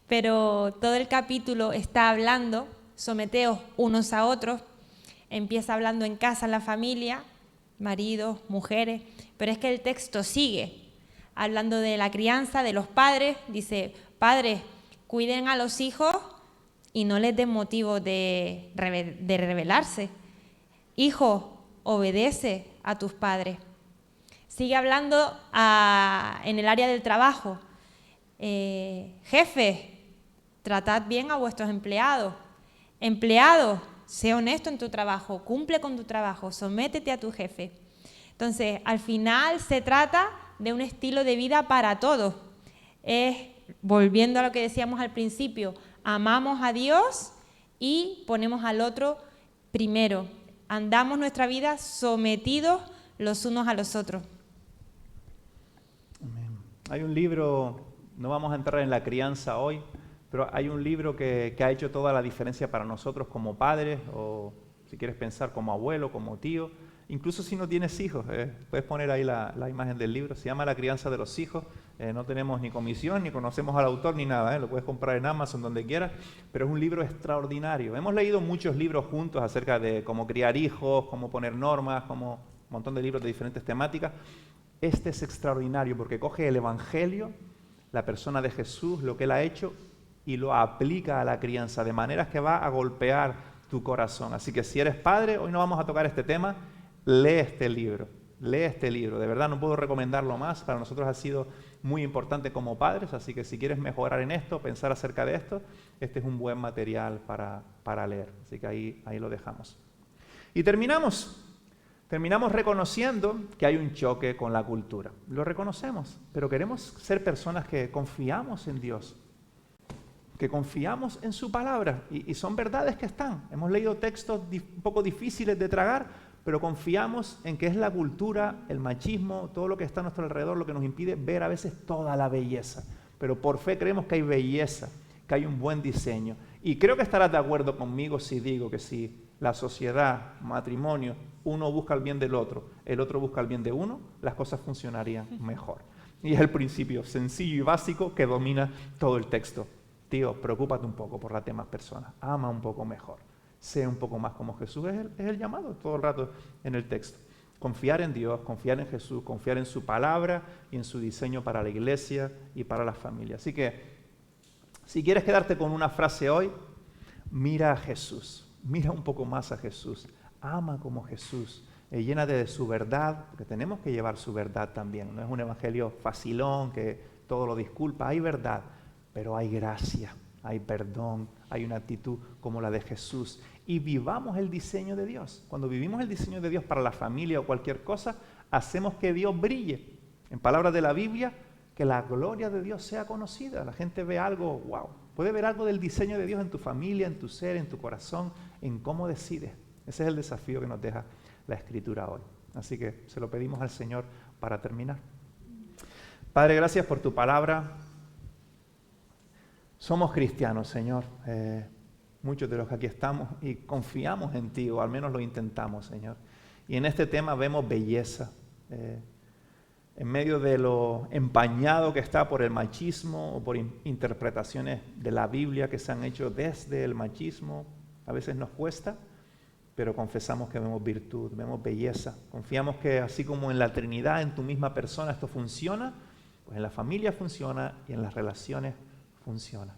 Pero todo el capítulo está hablando, someteos unos a otros, empieza hablando en casa, en la familia, maridos, mujeres, pero es que el texto sigue hablando de la crianza, de los padres, dice, padres, cuiden a los hijos y no les den motivo de rebelarse. Hijos, obedece a tus padres. Sigue hablando en el área del trabajo. Jefes, tratad bien a vuestros empleados. Empleados, sé honesto en tu trabajo, cumple con tu trabajo, sométete a tu jefe. Entonces, al final se trata de un estilo de vida para todos. Es, volviendo a lo que decíamos al principio, amamos a Dios y ponemos al otro primero. Andamos nuestra vida sometidos los unos a los otros. Amén. Hay un libro, no vamos a entrar en la crianza hoy, pero hay un libro que ha hecho toda la diferencia para nosotros como padres, o si quieres pensar como abuelo, como tío, incluso si no tienes hijos, puedes poner ahí la imagen del libro, se llama La crianza de los hijos, no tenemos ni comisión, ni conocemos al autor, ni nada, lo puedes comprar en Amazon, donde quieras, pero es un libro extraordinario. Hemos leído muchos libros juntos acerca de cómo criar hijos, cómo poner normas, como un montón de libros de diferentes temáticas. Este es extraordinario porque coge el Evangelio, la persona de Jesús, lo que Él ha hecho, y lo aplica a la crianza, de maneras que va a golpear tu corazón. Así que si eres padre, hoy no vamos a tocar este tema, lee este libro, de verdad no puedo recomendarlo más, para nosotros ha sido muy importante como padres, así que si quieres mejorar en esto, pensar acerca de esto, este es un buen material para leer, así que ahí lo dejamos. Y terminamos reconociendo que hay un choque con la cultura, lo reconocemos, pero queremos ser personas que confiamos en Dios, que confiamos en su palabra, y son verdades que están. Hemos leído textos un poco difíciles de tragar, pero confiamos en que es la cultura, el machismo, todo lo que está a nuestro alrededor, lo que nos impide ver a veces toda la belleza. Pero por fe creemos que hay belleza, que hay un buen diseño. Y creo que estarás de acuerdo conmigo si digo que si la sociedad, matrimonio, uno busca el bien del otro, el otro busca el bien de uno, las cosas funcionarían mejor. Y es el principio sencillo y básico que domina todo el texto. Tío, preocúpate un poco por las demás personas, ama un poco mejor, sé un poco más como Jesús, es el llamado todo el rato en el texto. Confiar en Dios, confiar en Jesús, confiar en su palabra y en su diseño para la iglesia y para la familia. Así que, si quieres quedarte con una frase hoy, mira a Jesús, mira un poco más a Jesús, ama como Jesús, llénate de su verdad, porque tenemos que llevar su verdad también. No es un evangelio facilón que todo lo disculpa, hay verdad. Pero hay gracia, hay perdón, hay una actitud como la de Jesús. Y vivamos el diseño de Dios. Cuando vivimos el diseño de Dios para la familia o cualquier cosa, hacemos que Dios brille. En palabras de la Biblia, que la gloria de Dios sea conocida. La gente ve algo, wow. Puede ver algo del diseño de Dios en tu familia, en tu ser, en tu corazón, en cómo decides. Ese es el desafío que nos deja la Escritura hoy. Así que se lo pedimos al Señor para terminar. Padre, gracias por tu palabra. Somos cristianos, Señor. Muchos de los que aquí estamos y confiamos en ti, o al menos lo intentamos, Señor. Y en este tema vemos belleza. En medio de lo empañado que está por el machismo o por interpretaciones de la Biblia que se han hecho desde el machismo, a veces nos cuesta, pero confesamos que vemos virtud, vemos belleza. Confiamos que así como en la Trinidad, en tu misma persona esto funciona, pues en la familia funciona y en las relaciones funciona.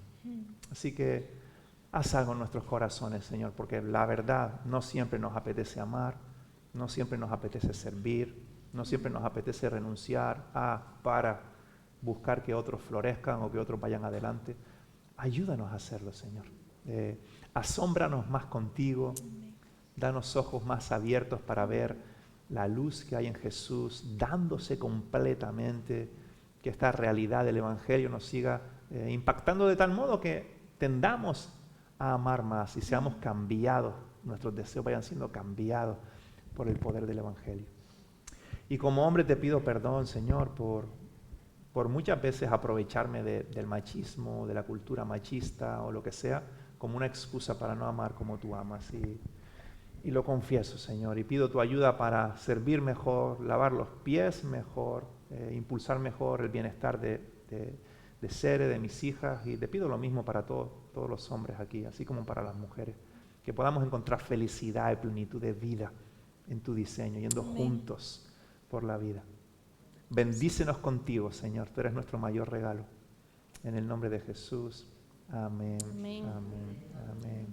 Así que haz algo en nuestros corazones, Señor, porque la verdad no siempre nos apetece amar, no siempre nos apetece servir, no siempre nos apetece renunciar para buscar que otros florezcan o que otros vayan adelante. Ayúdanos a hacerlo, Señor. Asómbranos más contigo. Danos ojos más abiertos para ver la luz que hay en Jesús, dándose completamente, que esta realidad del Evangelio nos siga impactando de tal modo que tendamos a amar más y seamos cambiados, nuestros deseos vayan siendo cambiados por el poder del Evangelio. Y como hombre te pido perdón, Señor, por muchas veces aprovecharme del machismo, de la cultura machista o lo que sea, como una excusa para no amar como tú amas. Y lo confieso, Señor, y pido tu ayuda para servir mejor, lavar los pies mejor, impulsar mejor el bienestar de Sere, de mis hijas, y te pido lo mismo para todos los hombres aquí, así como para las mujeres, que podamos encontrar felicidad y plenitud de vida en tu diseño, yendo juntos por la vida. Bendícenos contigo, Señor, tú eres nuestro mayor regalo. En el nombre de Jesús, amén, amén, amén.